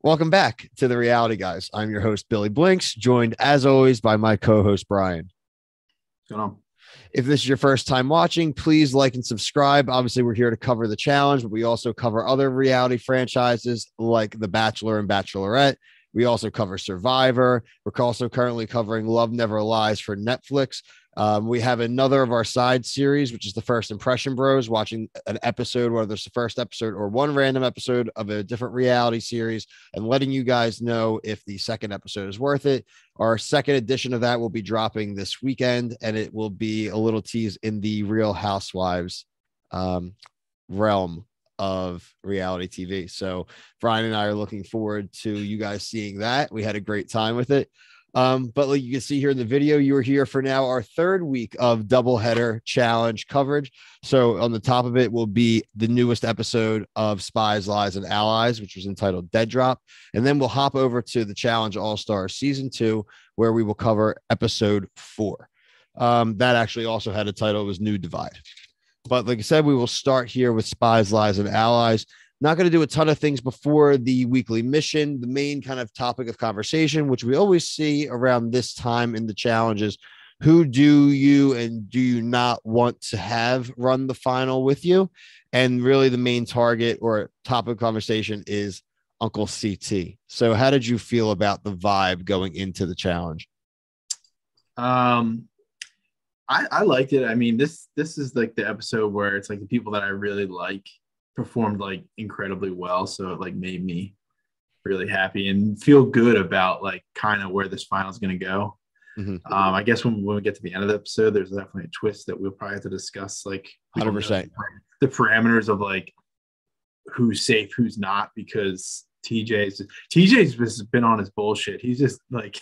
Welcome back to the Reality Guys. I'm your host, Billy Blinks, joined as always by my co-host, Brian. What's going on? If this is your first time watching, please like and subscribe. Obviously, we're here to cover the challenge, but we also cover other reality franchises like The Bachelor and Bachelorette. We also cover Survivor. We're also currently covering Love Never Lies for Netflix. We have another of our side series, which is the First Impression Bros, watching an episode, whether it's the first episode or one random episode of a different reality series, and letting you guys know if the second episode is worth it. Our second edition of that will be dropping this weekend, and it will be a little tease in the Real Housewives realm of reality TV. So Brian and I are looking forward to you guys seeing that. We had a great time with it. But like you can see here in the video, you are here for now our third week of doubleheader challenge coverage. So on the top of it will be the newest episode of Spies, Lies, and Allies, which was entitled Dead Drop. And then we'll hop over to the Challenge All-Stars Season 2, where we will cover episode 4. That actually also had a title. It was New Divide. But like I said, we will start here with Spies, Lies, and Allies. Not going to do a ton of things before the weekly mission. The main kind of topic of conversation, which we always see around this time in the challenges, who do you and do you not want to have run the final with you? And really the main target or topic of conversation is Uncle CT. So how did you feel about the vibe going into the challenge? I liked it. I mean, this is like the episode where it's like the people that I really like performed like incredibly well. So it like made me really happy and feel good about like kind of where this final is going to go. Mm-hmm. I guess when we get to the end of the episode, there's definitely a twist that we'll probably have to discuss, like 100% the parameters of like who's safe, who's not, because TJ's just been on his bullshit. He's just like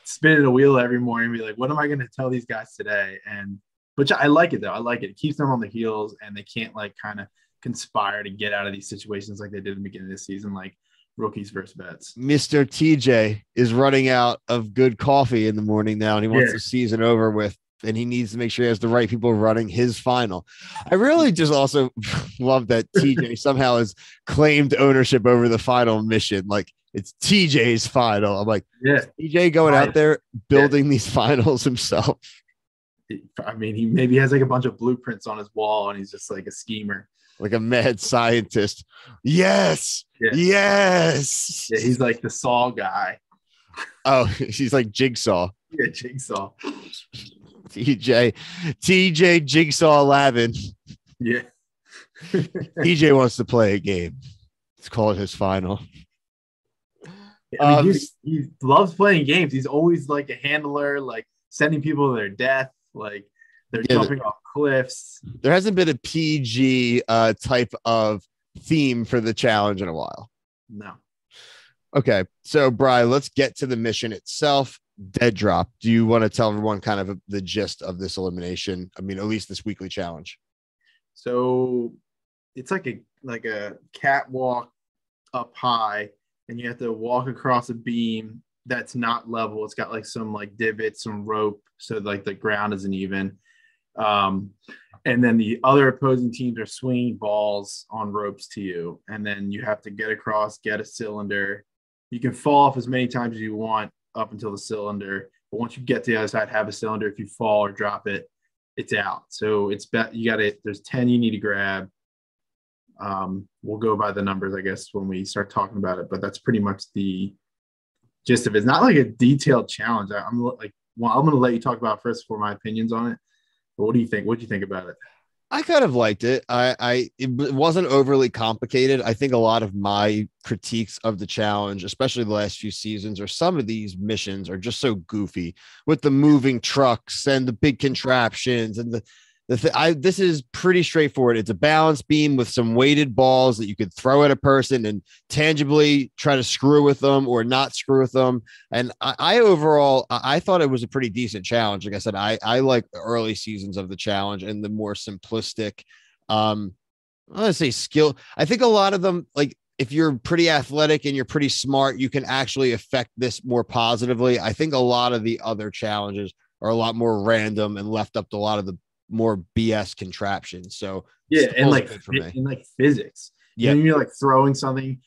spinning a wheel every morning and be like, what am I going to tell these guys today? And which I like it though. I like it. It keeps them on the heels and they can't like kind of conspire to get out of these situations like they did in the beginning of the season, like rookies versus vets. Mr. TJ is running out of good coffee in the morning now, and he wants the season over with, and he needs to make sure he has the right people running his final. I really just also love that TJ somehow has claimed ownership over the final mission. Like it's TJ's final. I'm like, TJ going out there building these finals himself. I mean, he maybe has like a bunch of blueprints on his wall and he's just like a schemer. Like a mad scientist. Yes. Yes. Yeah, he's like the Saw guy. Oh, he's like Jigsaw. Yeah, Jigsaw. TJ Jigsaw Lavin. Yeah. TJ wants to play a game. Let's call it his final. I mean, he loves playing games. He's always like a handler, like sending people to their death, like they're jumping off cliffs. There hasn't been a PG type of theme for the challenge in a while. No. Okay, so Brian, let's get to the mission itself. Dead Drop. Do you want to tell everyone kind of the gist of this elimination? I mean, at least this weekly challenge. So it's like a catwalk up high, and you have to walk across a beam that's not level. It's got like some like divots, some rope, so like the ground isn't even. And then the other opposing teams are swinging balls on ropes to you, and then you have to get across, get a cylinder. You can fall off as many times as you want up until the cylinder, but once you get to the other side, have a cylinder. If you fall or drop it, it's out. So it's you got it. There's 10 you need to grab. We'll go by the numbers, I guess, when we start talking about it, but that's pretty much the gist of it. It's not like a detailed challenge. I'm going to let you talk about it first for my opinions on it. But what do you think? What do you think about it? I kind of liked it. It wasn't overly complicated. I think a lot of my critiques of the challenge, especially the last few seasons, or some of these missions are just so goofy with the moving trucks and the big contraptions and this is pretty straightforward. It's a balance beam with some weighted balls that you could throw at a person and tangibly try to screw with them or not screw with them. And I overall thought it was a pretty decent challenge. Like I said, I like the early seasons of the challenge and the more simplistic, I'm going to say skill. I think a lot of them, like if you're pretty athletic and you're pretty smart, you can actually affect this more positively. I think a lot of the other challenges are a lot more random and left up to a lot of the more BS contraptions. So yeah, and like physics. Yeah, you're like throwing something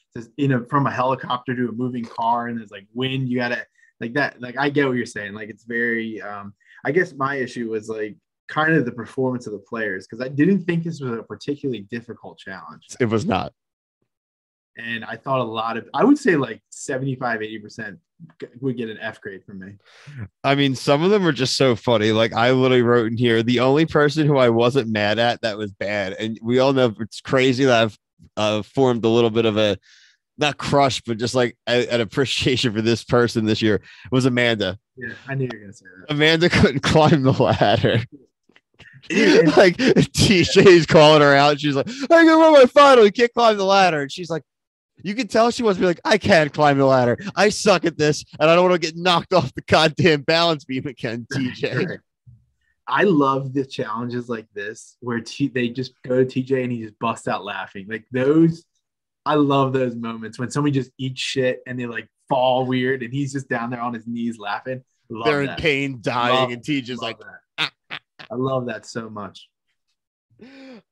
from a helicopter to a moving car, and there's like wind. You gotta like that. Like I get what you're saying. Like it's very. I guess my issue was like kind of the performance of the players because I didn't think this was a particularly difficult challenge. it was not. And I thought I would say like 75-80% would get an F grade from me. I mean, some of them are just so funny. Like I literally wrote in here, the only person who I wasn't mad at that was bad. And we all know it's crazy that I've formed a little bit of a, not crush, but just like an appreciation for this person this year was Amanda. Yeah, I knew you were going to say that. Amanda couldn't climb the ladder. Like TJ's calling her out. She's like, I'm going to run my final. You can't climb the ladder. And she's like, you can tell she wants to be like, I can't climb the ladder. I suck at this, and I don't want to get knocked off the goddamn balance beam again, TJ. I love the challenges like this where they just go to TJ and he just busts out laughing. Like those, I love those moments when somebody just eats shit and they like fall weird and he's just down there on his knees laughing. They're in pain, dying, and TJ's like, I love that so much.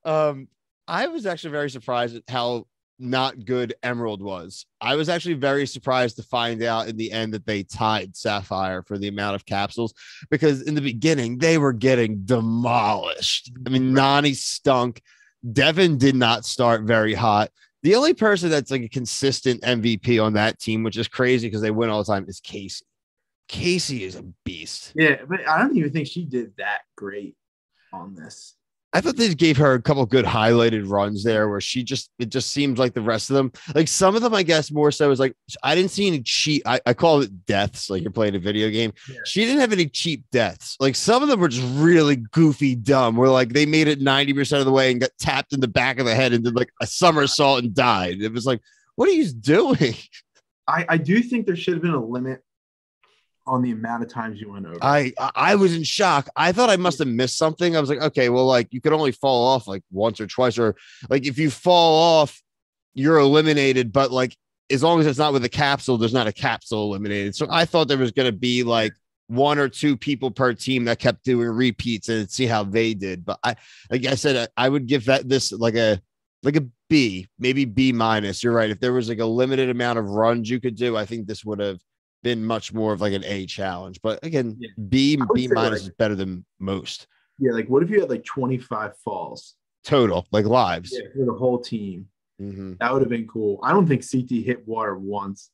I was actually very surprised at how not good Emerald was. I was actually very surprised to find out in the end that they tied Sapphire for the amount of capsules, because in the beginning they were getting demolished. I mean, Nani stunk. Devin did not start very hot. The only person that's like a consistent MVP on that team, which is crazy because they win all the time, is Casey. Casey is a beast. Yeah, but I don't even think she did that great on this. I thought they gave her a couple good highlighted runs there where it just seems like the rest of them, like some of them, I guess more so is like, I didn't see any cheat. I call it deaths. Like you're playing a video game. Yeah. She didn't have any cheap deaths. Like some of them were just really goofy, dumb, where like they made it 90% of the way and got tapped in the back of the head and did like a somersault and died. It was like, what are you doing? I do think there should have been a limit on the amount of times you went over. I was in shock. I thought I must have missed something. I was like, okay, well, like you could only fall off like once or twice, or like if you fall off, you're eliminated. But like as long as it's not with a capsule, there's not a capsule eliminated. So I thought there was going to be like one or two people per team that kept doing repeats and see how they did. But like I said, I would give this like a B, maybe B minus. You're right. If there was like a limited amount of runs you could do, I think this would have been much more of like an A challenge. But again, yeah. B minus like, is better than most. Yeah, like what if you had like 25 falls total, like lives? Yeah, for the whole team. Mm-hmm. That would have been cool. I don't think CT hit water once.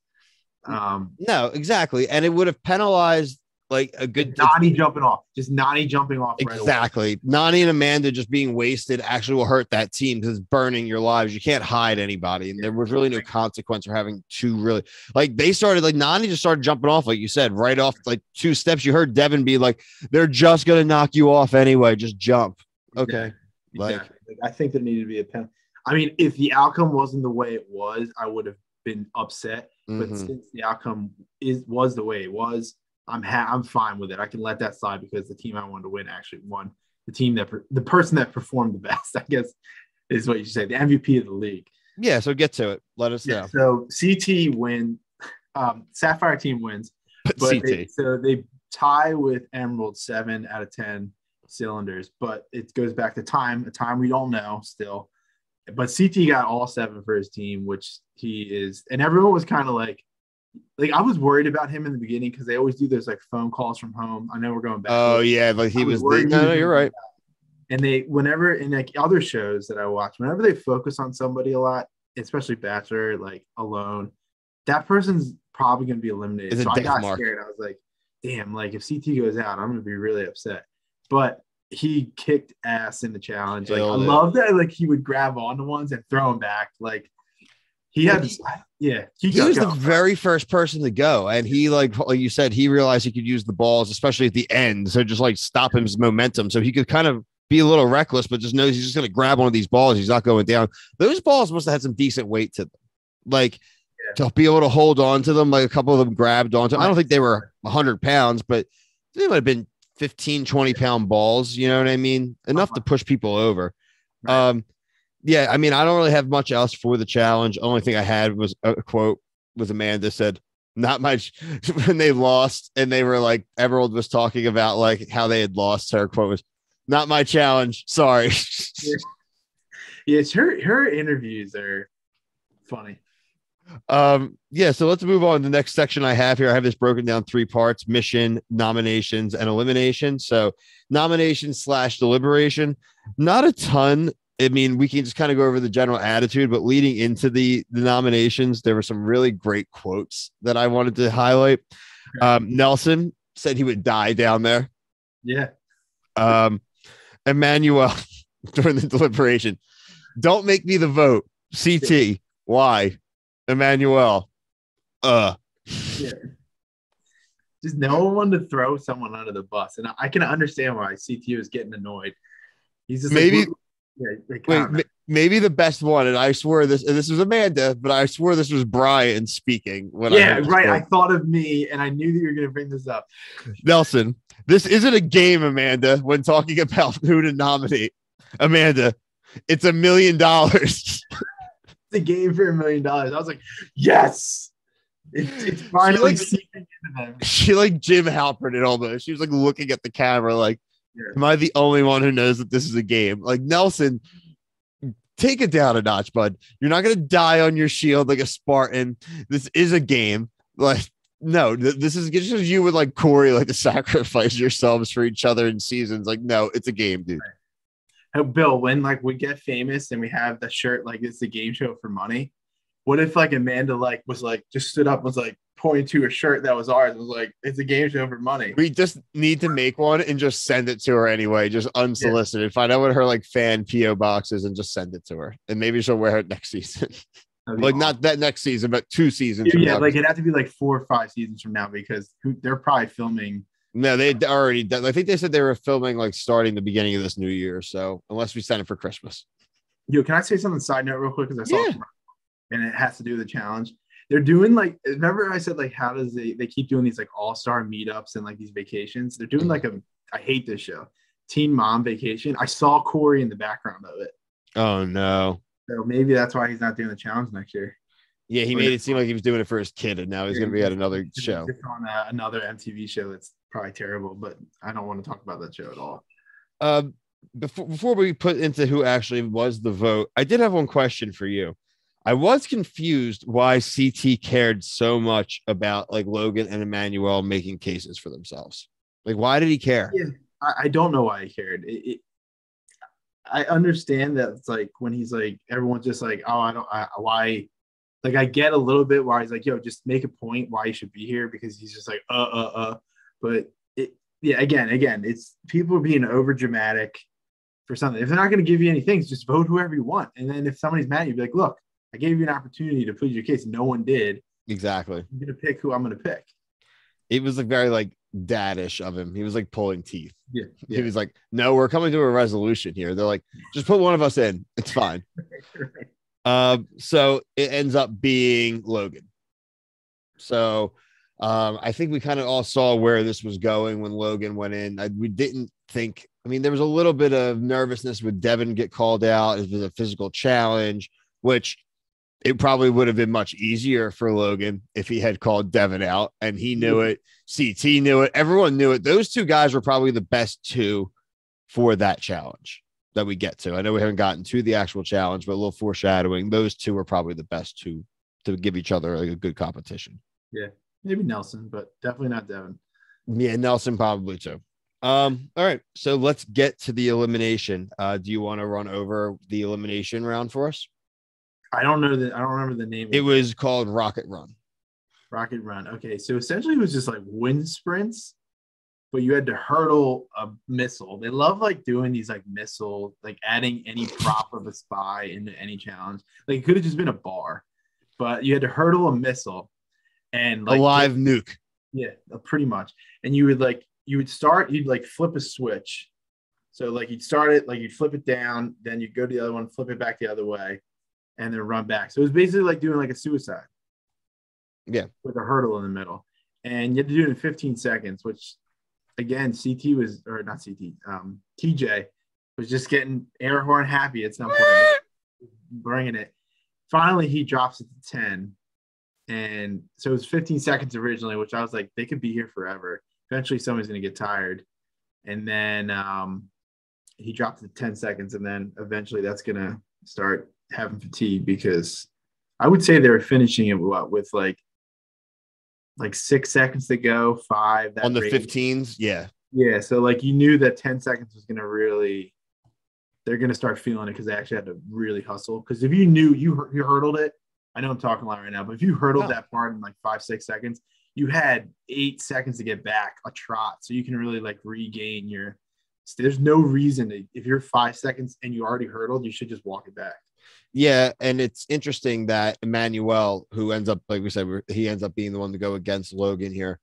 No, exactly, and it would have penalized like a good Nani jumping off, just Nani jumping off. Exactly, right, Nani and Amanda just being wasted actually will hurt that team because it's burning your lives. You can't hide anybody, and there was really no consequence for having two really like they started like Nani just started jumping off, like you said, right off like 2 steps. You heard Devin be like, "They're just gonna knock you off anyway. Just jump." Okay, exactly. Like I think there needed to be a penalty. I mean, if the outcome wasn't the way it was, I would have been upset. But since the outcome was the way it was, I'm fine with it. I can let that slide because the team I wanted to win actually won. The person that performed the best, I guess, is what you should say, the MVP of the league. Yeah. So get to it. Let us know. So CT win. Sapphire team wins, but they tie with Emerald 7 out of 10 cylinders. But it goes back to a time we don't know still. But CT got all 7 for his team, which he is, and everyone was kind of like I was worried about him in the beginning because they always do those like phone calls from home. I know we're going back. Oh yeah, like he was. No, you're right. And whenever in like other shows that I watch, whenever they focus on somebody a lot, especially Bachelor, like alone, that person's probably going to be eliminated. So I got scared. I was like, damn, like if CT goes out, I'm going to be really upset. But he kicked ass in the challenge. Like I love that. Like he would grab onto ones and throw them back. Like he had. He was the very first person to go, and he like you said, he realized he could use the balls, especially at the end. So just like stop his momentum, so he could kind of be a little reckless, but just knows he's just going to grab one of these balls. He's not going down. Those balls must have had some decent weight to them, like to be able to hold on to them. Like a couple of them grabbed onto. I don't think they were 100 pounds, but they might have been 15, 20 pound balls. You know what I mean? Enough to push people over. Right. Yeah, I mean, I don't really have much else for the challenge. Only thing I had was a quote with Amanda said, "Not much." When they lost, and they were like, Emerald was talking about like how they had lost. Her quote was, "Not my challenge. Sorry." Yes, her interviews are funny. Yeah, so let's move on to the next section I have here. I have this broken down 3 parts: mission, nominations, and elimination. So nomination / deliberation, not a ton. I mean, we can just kind of go over the general attitude, but leading into the nominations, there were some really great quotes that I wanted to highlight. Nelson said he would die down there. Yeah. Emanuel during the deliberation, don't make me the vote. CT, why? Emanuel, yeah. Just no one wanted to throw someone under the bus, and I can understand why CT was getting annoyed. He's just maybe. Wait, maybe the best one, and I swear this was Amanda, but I swore this was Brian speaking. I thought of me, and I knew that you were going to bring this up. Nelson, this isn't a game, Amanda. When talking about who to nominate, Amanda, it's $1 million. It's a game for $1 million. I was like, yes. It's finally seeping into them. She like Jim Halpert it almost. She was like looking at the camera like, am I the only one who knows that this is a game? Like, Nelson, take it down a notch, bud. You're not going to die on your shield like a Spartan. This is a game. Like, no, this is just you with like Corey, like to sacrifice yourselves for each other in seasons. Like, no, it's a game, dude. Hey, Bill, when like we get famous and we have the shirt like it's a game show for money, what if like Amanda like was like just stood up, was like pointing to a shirt that was ours, and was like, it's a game show for money? We just need to make one and just send it to her anyway, just unsolicited. Yeah. Find out what her like fan PO box is and just send it to her, and maybe she'll wear it next season. Like awesome. Not that next season, but 2 seasons. Yeah, like it'd have to be like 4 or 5 seasons from now, because they're probably filming. No, they already. I think they said they were filming like starting the beginning of this new year. So unless we send it for Christmas. Yo, can I say something side note real quick? Because I saw it, and it has to do with the challenge. They're doing like, remember I said like, how does they keep doing these like all-star meetups and like these vacations? They're doing like I hate this show, Teen Mom Vacation. I saw Corey in the background of it. Oh no. So maybe that's why he's not doing the challenge next year. Yeah, he made it seem like he was doing it for his kid, and now he's going to be at another show. Just on another MTV show that's probably terrible, but I don't want to talk about that show at all. Before we put into who actually was the vote, I did have one question for you. I was confused why CT cared so much about like Logan and Emanuel making cases for themselves. Like, why did he care? Yeah, I don't know why he cared. I understand that it's like when he's like, everyone's just like, oh, why? Like, I get a little bit why he's like, yo, just make a point why you should be here, because he's just like, But again, it's people being over dramatic for something. If they're not going to give you any things, just vote whoever you want. And then if somebody's mad, you'd be like, look, I gave you an opportunity to plead your case. No one did. Exactly. I'm going to pick who I'm going to pick. It was like very like daddish of him. He was like pulling teeth. Yeah. He was like, no, we're coming to a resolution here. They're like, just put one of us in. It's fine. So it ends up being Logan. So I think we kind of all saw where this was going when Logan went in. We didn't think, I mean, there was a little bit of nervousness with Devin get called out. It was a physical challenge, which it probably would have been much easier for Logan if he had called Devin out, and he knew it. CT knew it. Everyone knew it. Those 2 guys were probably the best 2 for that challenge that we get to. I know we haven't gotten to the actual challenge, but a little foreshadowing. Those 2 are probably the best 2 to give each other like a good competition. Yeah, maybe Nelson, but definitely not Devin. Yeah, Nelson probably too. All right, so let's get to the elimination. Do you want to run over the elimination round for us? I don't remember the name. It was called Rocket Run. Rocket Run. Okay, so essentially it was just like wind sprints, but you had to hurdle a missile. They love like doing these like missile, like adding any prop of a spy into any challenge. Like it could have just been a bar, but you had to hurdle a missile and like a live nuke. Yeah, pretty much. And you'd like flip a switch. So like you'd start it, like you'd flip it down, then you'd go to the other one, flip it back the other way, and then run back. So it was basically like doing like a suicide. Yeah. With a hurdle in the middle. And you had to do it in 15 seconds, which again, TJ was just getting air horn happy at some point, bringing it. Finally, he drops it to 10. And so it was 15 seconds originally, which I was like, they could be here forever. Eventually, somebody's going to get tired. And then he dropped it to 10 seconds. And then eventually that's going to start having fatigue, because I would say they were finishing it with like 6 seconds to go, 5 that on the range. 15s. Yeah. Yeah, so like you knew that 10 seconds was gonna really, they're gonna start feeling it because they actually had to really hustle. Because if you knew you hurdled it, I know I'm talking a lot right now, but if you hurdled that part in like 5-6 seconds, you had 8 seconds to get back a trot, so you can really like regain your. There's no reason to, if you're 5 seconds and you already hurdled, you should just walk it back. Yeah, and it's interesting that Emanuel, who ends up, like we said, he ends up being the one to go against Logan here.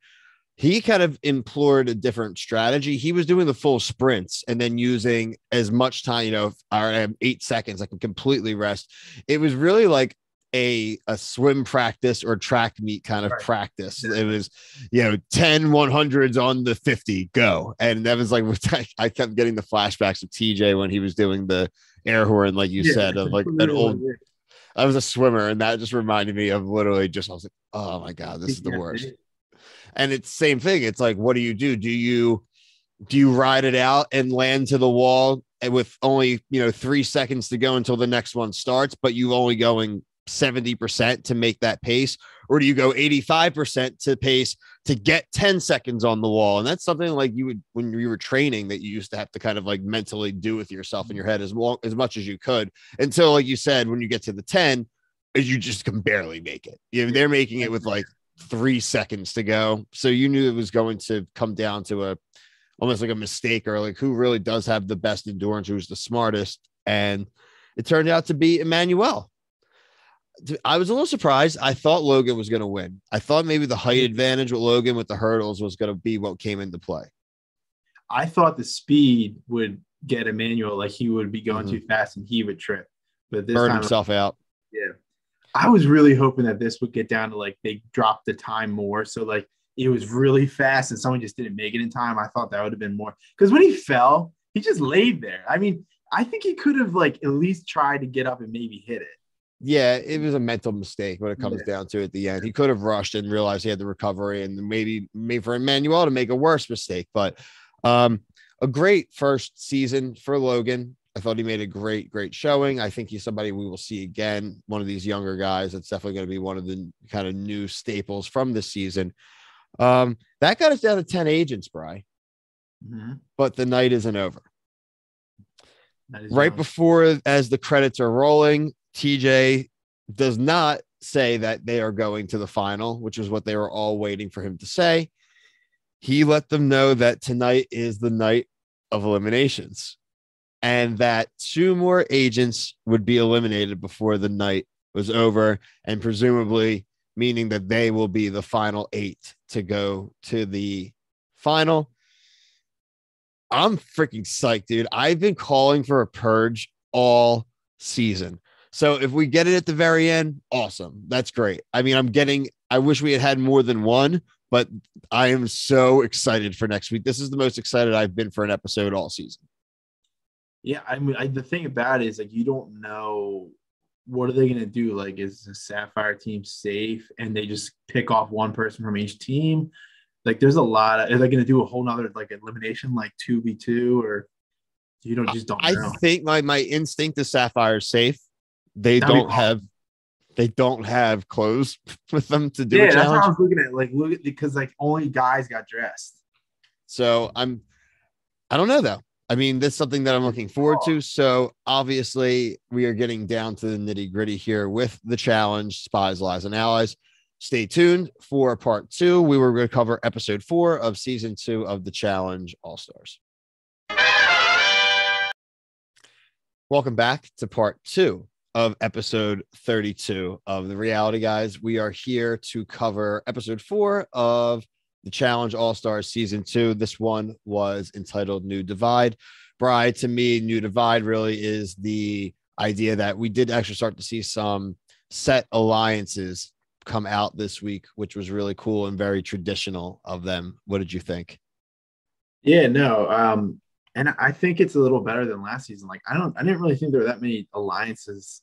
He kind of implored a different strategy. He was doing the full sprints and then using as much time, I have 8 seconds, I can completely rest. It was really like a swim practice or track meet kind of practice. It was, 10 100s on the 50, go. And that was like, I kept getting the flashbacks of TJ when he was doing the air horn, like you said, of like an old, I was a swimmer, and that just reminded me of literally I was like, oh my God, this is the worst. And it's the same thing. It's like, what do? Do you ride it out and land to the wall with only, 3 seconds to go until the next one starts, but you only going 70% to make that pace? Or do you go 85% to pace to get 10 seconds on the wall? And that's something like you would, when you were training, that you used to have to kind of like mentally do with yourself in your head as much as you could, until, like you said, when you get to the 10, you just can barely make it. They're making it with like 3 seconds to go. So you knew it was going to come down to almost like a mistake, or like who really does have the best endurance, who's the smartest. And it turned out to be Emanuel. I was a little surprised. I thought Logan was going to win. I thought maybe the height advantage with Logan with the hurdles was going to be what came into play. I thought the speed would get Emanuel, like he would be going too fast and he would trip. But this burn time, himself out. Yeah. I was really hoping that this would get down to like they dropped the time more. So like it was really fast and someone just didn't make it in time. I thought that would have been more, because when he fell, he just laid there. I mean, I think he could have like at least tried to get up and maybe hit it. Yeah, it was a mental mistake when it comes down to it at the end. He could have rushed and realized he had the recovery, and maybe made for Emanuel to make a worse mistake. But a great first season for Logan. I thought he made a great showing. I think he's somebody we will see again, one of these younger guys. That's definitely going to be one of the kind of new staples from this season. That got us down to 10 agents, Bri. But the night isn't over. Right before, as the credits are rolling, TJ does not say that they are going to the final, which is what they were all waiting for him to say. He let them know that tonight is the night of eliminations, and that 2 more agents would be eliminated before the night was over, and presumably meaning that they will be the final 8 to go to the final. I'm freaking psyched, dude. I've been calling for a purge all season. So if we get it at the very end, awesome. That's great. I mean, I wish we had more than one, but I am so excited for next week. This is the most excited I've been for an episode all season. Yeah, I mean, the thing about it is, like, you don't know what are they going to do. Like, is the Sapphire team safe and they just pick off one person from each team? Like, there's a lot of, are they going to do a whole nother like elimination, like 2v2, or you don't know? I think my instinct is Sapphire is safe. They don't have clothes with them to do a challenge. That's how I was looking at it. Like, because like only guys got dressed. So I don't know though. I mean, that's something that I'm looking forward to. So obviously we are getting down to the nitty gritty here with the challenge, Spies, Lies, and Allies. Stay tuned for part 2. We were going to cover episode 4 of season 2 of the challenge All-Stars. Welcome back to part 2 of episode 32 of the Reality Guys. We are here to cover episode 4 of the Challenge All-Stars season 2. This one was entitled New Divide. Bri, to me, New Divide really is the idea that we did actually start to see some set alliances come out this week, which was really cool and very traditional of them. What did you think? Yeah, no. And I think it's a little better than last season. Like, I didn't really think there were that many alliances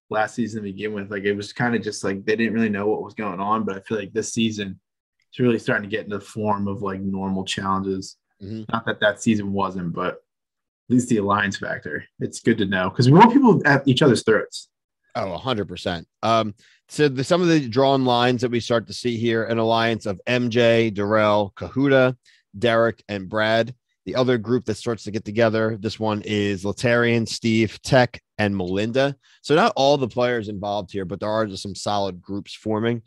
last season to begin with. Like, it was kind of just like they didn't really know what was going on. But I feel like this season it's really starting to get into the form of like normal challenges. Not that season wasn't, but at least the alliance factor. It's good to know because we want people at each other's throats. Oh, 100%. So some of the drawn lines that we start to see here, an alliance of MJ, Darrell, Kahuta, Derek, and Brad. The other group that starts to get together, this one is Latarian, Steve, Tech, and Melinda. So not all the players involved here, but there are just some solid groups forming.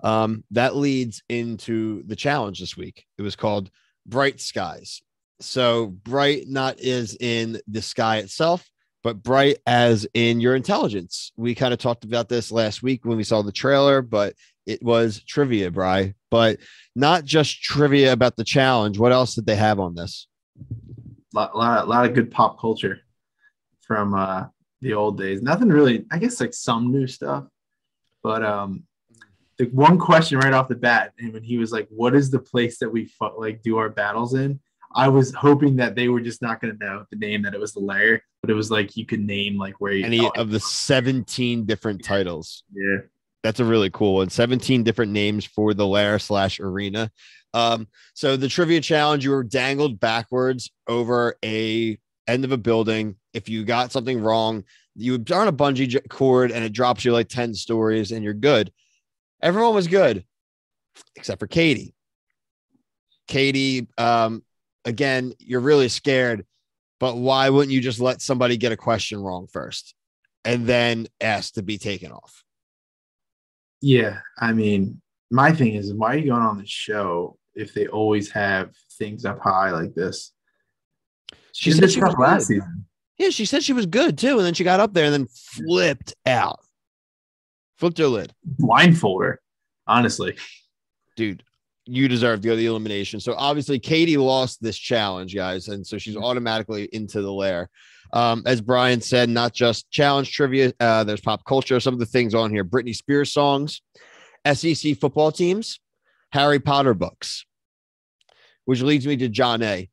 That leads into the challenge this week. It was called Bright Skies. So bright not is in the sky itself, but bright as in your intelligence. We kind of talked about this last week when we saw the trailer, but it was trivia, Bri. But not just trivia about the challenge. What else did they have on this? Lot of good pop culture from the old days. Nothing really, I guess, like some new stuff. But the one question right off the bat, and when he was like, "What is the place that we do our battles in?" I was hoping that they were just not going to know the name, that it was the Lair, but it was like you could name like where you any of the 17 different titles. Yeah. That's a really cool one. 17 different names for the Lair / arena. So the trivia challenge, you were dangled backwards over a end of a building. If you got something wrong, you would on a bungee cord and it drops you like 10 stories and you're good. Everyone was good except for Katie. Katie, again, you're really scared, but why wouldn't you just let somebody get a question wrong first and then ask to be taken off? Yeah, I mean, my thing is, why are you going on the show if they always have things up high like this? She said she was last season. Yeah, she said she was good too, and then she got up there and then flipped out. Flipped her lid. Blindfold her, honestly. Dude, you deserve to go to the elimination. So obviously Katie lost this challenge, guys, and so she's automatically into the Lair. As Brian said, not just challenge trivia, there's pop culture, some of the things on here: Britney Spears songs, SEC football teams, Harry Potter books, which leads me to John A.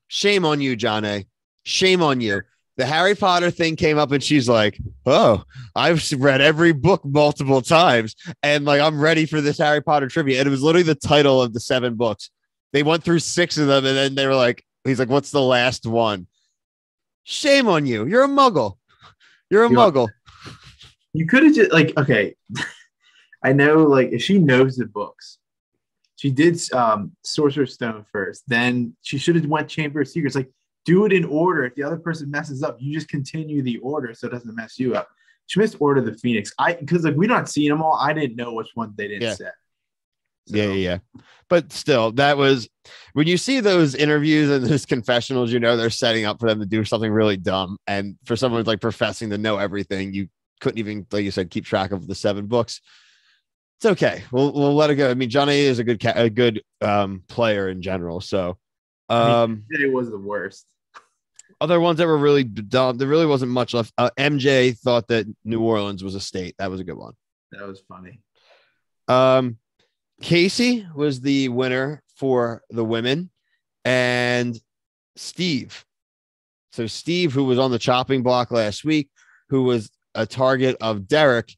Shame on you, John A. Shame on you. The Harry Potter thing came up and she's like, "Oh, I've read every book multiple times. And like, I'm ready for this Harry Potter trivia." And it was literally the title of the 7 books. They went through 6 of them. And then they were like, he's like, "What's the last one?" Shame on you. You're a muggle. You're a muggle. You could have just okay. I know, if she knows the books, she did Sorcerer's Stone first. Then she should have went Chamber of Secrets. Do it in order. If the other person messes up, you just continue the order so it doesn't mess you up. She missed Order of the Phoenix. Because we not seeing them all. I didn't know which one they didn't set. So. Yeah. But still, that was when you see those interviews and those confessionals, they're setting up for them to do something really dumb. And for someone professing to know everything, you couldn't even, like you said, keep track of the 7 books. It's okay. We'll let it go. I mean, John A is a good player in general. So it was the worst. Other ones that were really dumb. There really wasn't much left. MJ thought that New Orleans was a state. That was a good one. That was funny. Casey was the winner for the women, and Steve. So Steve, who was on the chopping block last week, who was a target of Derek,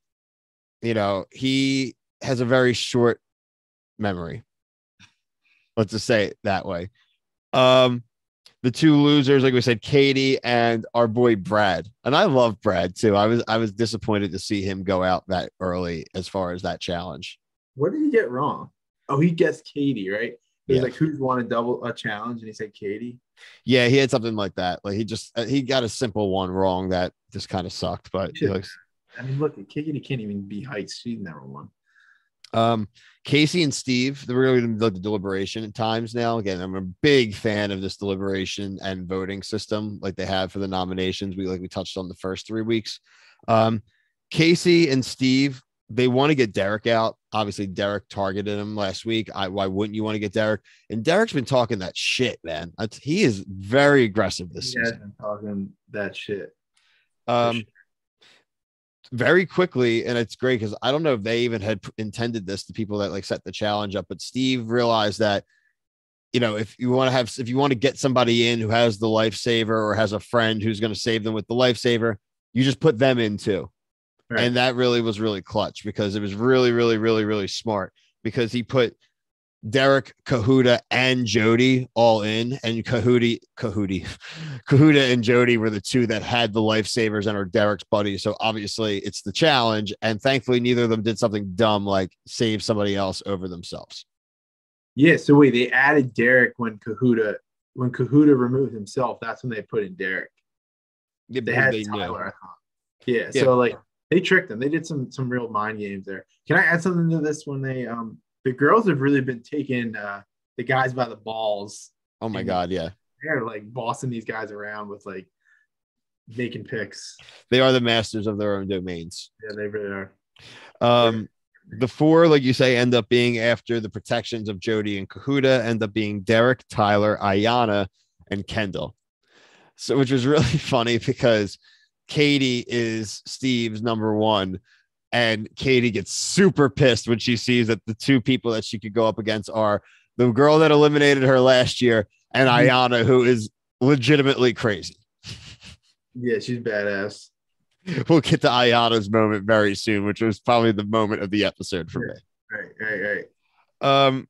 he has a very short memory. Let's just say it that way. The 2 losers, like we said, Katie and our boy Brad. And I love Brad too. I was disappointed to see him go out that early as far as that challenge. What did he get wrong? Oh, he guessed Katie, right? He was like, "Who's won a challenge?" And he said Katie. Yeah, he had something like that. He got a simple one wrong that just kind of sucked. But look, Katie can't even be heights. She's never won. Casey and Steve, they're really the deliberation at times now. Again, I'm a big fan of this deliberation and voting system like they have for the nominations. We touched on the first 3 weeks. Casey and Steve, they want to get Derek out. Obviously, Derek targeted him last week. Why wouldn't you want to get Derek? And Derek's been talking that shit, man. He is very aggressive this season. He has been talking that shit. Very quickly, and it's great because I don't know if they even had intended this, the people that set the challenge up, but Steve realized that if you want to get somebody in who has the lifesaver or has a friend who's going to save them with the lifesaver, you just put them in too. Right. And that really was really clutch because it was really, really, really, really smart because he put Derek, Kahuta, and Jody all in, and Kahuta and Jody were the two that had the lifesavers and are Derek's buddies. So obviously it's the challenge, and thankfully neither of them did something dumb like save somebody else over themselves. Yeah. So wait, they added Derek when Kahuta removed himself. That's when they put in Derek. Yeah, they had Tyler, I thought. Yeah. So like they tricked them. They did some real mind games there. Can I add something to this? When they the girls have really been taking the guys by the balls. Oh my God, yeah. They're like bossing these guys around with like making picks. They are the masters of their own domains. Yeah, they really are. The four, like you say, end up being after the protections of Jody and Kahuta, end up being Derek, Tyler, Ayanna, and Kendall. So, which was really funny because Katie is Steve's number one. And Katie gets super pissed when she sees that the two people that she could go up against are the girl that eliminated her last year and Ayanna, who is legitimately crazy. Yeah, she's badass. We'll get to Ayanna's moment very soon, which was probably the moment of the episode for me. Right.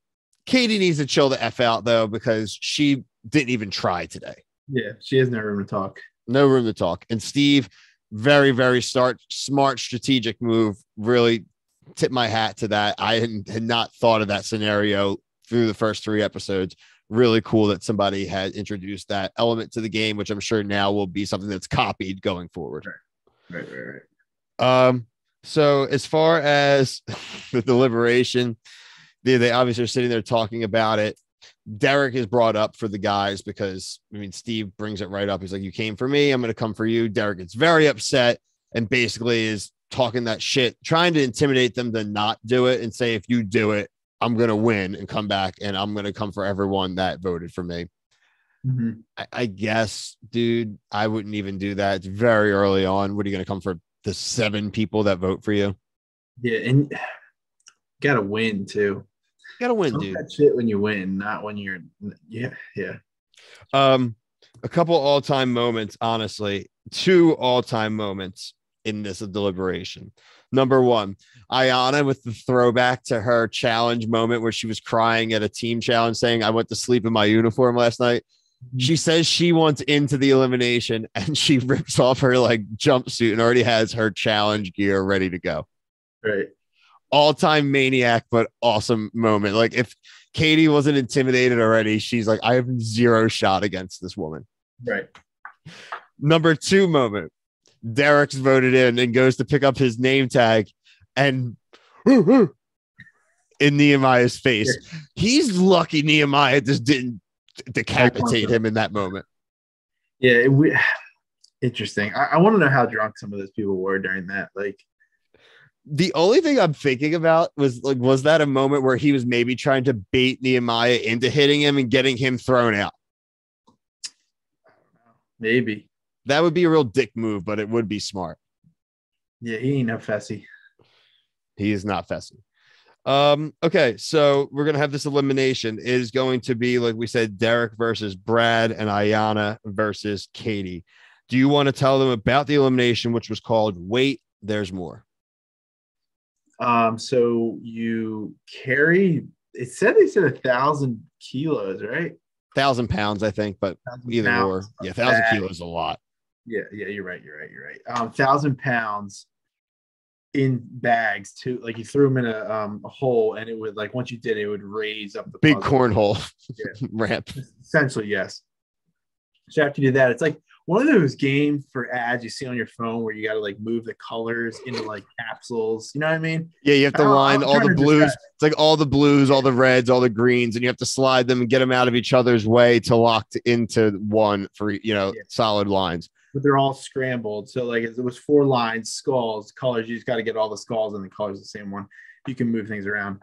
Katie needs to chill the F out, though, because she didn't even try today. Yeah, she has no room to talk. No room to talk. And Steve, very, very smart, strategic move. Really tip my hat to that. I had not thought of that scenario through the first 3 episodes. Really cool that somebody had introduced that element to the game, which I'm sure now will be something that's copied going forward. Right. So as far as the deliberation, they obviously are sitting there talking about it. Derek is brought up for the guys because, I mean, Steve brings it right up. He's like, you came for me, I'm going to come for you. Derek gets very upset and basically is talking that shit, trying to intimidate them to not do it and say, if you do it, I'm going to win and come back and I'm going to come for everyone that voted for me. Mm-hmm. I guess, dude, I wouldn't even do that. It's very early on. What are you going to come for the 7 people that vote for you? Yeah, and you got to win too. You gotta win, dude. That shit when you win, not when you're. Yeah. A couple all-time moments, honestly. 2 all-time moments in this deliberation. Number 1, Ayanna with the throwback to her challenge moment where she was crying at a team challenge saying, I went to sleep in my uniform last night. She says she wants into the elimination and she rips off her like jumpsuit and already has her challenge gear ready to go. Right. All-time maniac, but awesome moment. Like if Katie wasn't intimidated already, she's like, I have 0 shot against this woman. Right. Number 2 moment. Derek's voted in and goes to pick up his name tag and in Nehemiah's face. Yeah. He's lucky Nehemiah just didn't decapitate him in that moment. Yeah, interesting. I want to know how drunk some of those people were during that. Like, the only thing I'm thinking about was like, was that a moment where he was maybe trying to bait Nehemiah into hitting him and getting him thrown out? Maybe. That would be a real dick move, but it would be smart. Yeah, he ain't no Fessy. He is not Fessy. Okay, so we're going to have this elimination. It is going to be, like we said, Derek versus Brad and Ayanna versus Katie. Do you want to tell them about the elimination, which was called Wait, There's More? So you carry, they said 1,000 kilos, right? 1,000 pounds, I think, but either or. Yeah, 1,000 kilos is a lot. Yeah, you're right. 1,000 pounds in bags too. Like you threw them in a hole, and it would, like, once you did it, it would raise up the big cornhole ramp. Essentially, yes. So after you do that, it's like one of those games for ads you see on your phone where you got to like move the colors into like capsules. You know what I mean? Yeah, you have to line all the blues. It's like all the blues, all the reds, all the greens, and you have to slide them and get them out of each other's way to lock into one for, solid lines. But they're all scrambled. So like it was 4 lines, skulls, colors. You just got to get all the skulls and the colors the same one. You can move things around.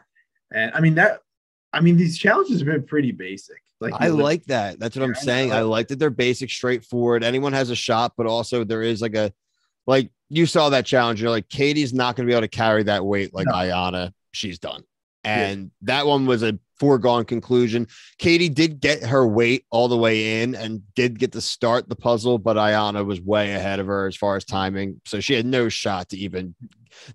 And I mean, these challenges have been pretty basic. Like I like that. That's what I'm saying. I like that they're basic, straightforward. Anyone has a shot, but also there is like you saw that challenge. You're like, Katie's not going to be able to carry that weight like Ayanna. She's done. And that one was a foregone conclusion. Katie did get her weight all the way in and did get to start the puzzle, but Ayanna was way ahead of her as far as timing. So she had no shot to even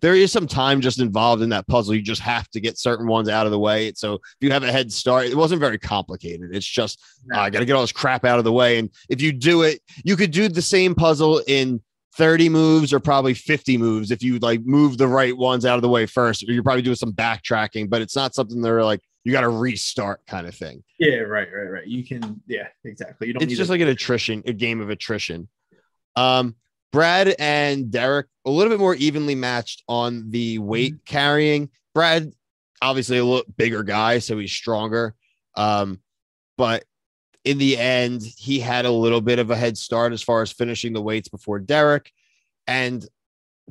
There is some time just involved in that puzzle. You just have to get certain ones out of the way. So if you have a head start, it wasn't very complicated. It's just, I got to get all this crap out of the way. And if you do it, you could do the same puzzle in 30 moves or probably 50 moves if you like move the right ones out of the way first, or you're probably doing some backtracking, but it's not something they're like, you got to restart kind of thing. Yeah, right. You can, yeah, exactly. You don't. It's just like a game of attrition. Brad and Derek a little bit more evenly matched on the weight carrying. Brad, obviously a little bigger guy, so he's stronger. But in the end, he had a little bit of a head start as far as finishing the weights before Derek. And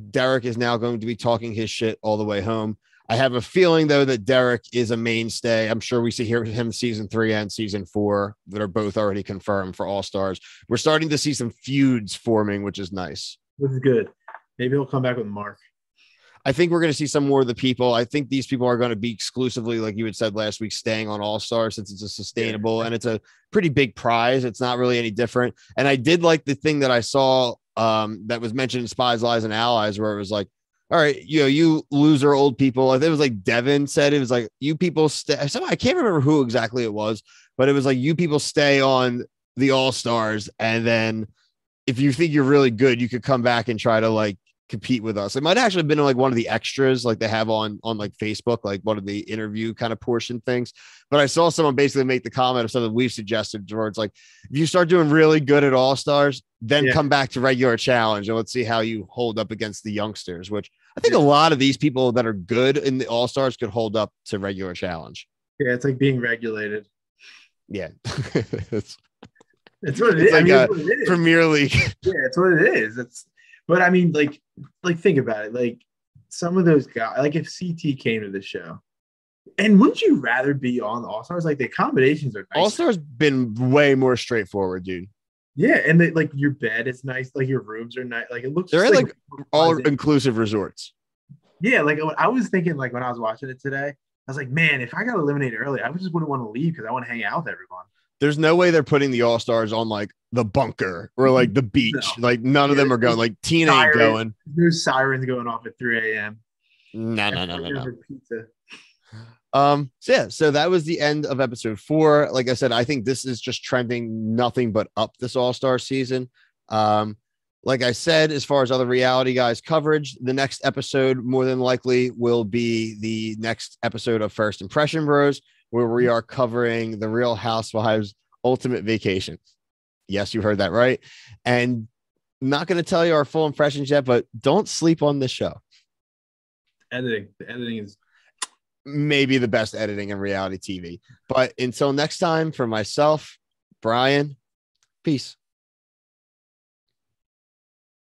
Derek is now going to be talking his shit all the way home. I have a feeling, though, that Derek is a mainstay. I'm sure we see him season 3 and season 4 that are both already confirmed for All Stars. We're starting to see some feuds forming, which is nice. This is good. Maybe he'll come back with Mark. I think we're going to see some more of the people. I think these people are going to be exclusively, like you had said last week, staying on All Stars since it's a sustainable and it's a pretty big prize. It's not really any different. And I did like the thing that I saw that was mentioned in Spies, Lies, and Allies, where it was like, all right, you loser old people. I think it was like Devin said, it was like, you people stay. I can't remember who exactly it was, but it was like, you people stay on the All Stars. And then if you think you're really good, you could come back and try to like compete with us. It might actually have been like one of the extras, like they have on like Facebook, like one of the interview kind of portion things. But I saw someone basically make the comment of something we've suggested, where it's like, if you start doing really good at All Stars, then come back to regular challenge and let's see how you hold up against the youngsters, which I think a lot of these people that are good in the All Stars could hold up to regular challenge. Yeah, it's like being regulated. Yeah. It's what it is. Like it's what it is. Premier League. Yeah, it's what it is. But I mean, like think about it. Like some of those guys, like if CT came to the show, and wouldn't you rather be on the All Stars? Like the accommodations are nice. All Stars been way more straightforward, dude. Yeah, and like your bed is nice, like your rooms are nice. Like it looks. They're like all inclusive resorts. Yeah, like I was thinking, like when I was watching it today, I was like, man, if I got eliminated early, I just wouldn't want to leave because I want to hang out with everyone. There's no way they're putting the All Stars on like the bunker or like the beach. No. Like none of them are going. Like Tina ain't going. There's sirens going off at 3 a.m. No. Pizza. So that was the end of episode 4. Like I said, I think this is just trending nothing but up this All-Star season. Like I said, as far as other Reality Guys coverage, the next episode more than likely will be the next episode of First Impression Bros, where we are covering the Real Housewives Ultimate Vacation. Yes, you heard that right. And not going to tell you our full impressions yet, but don't sleep on this show. The editing is maybe the best editing in reality TV. But until next time, for myself, Brian, peace.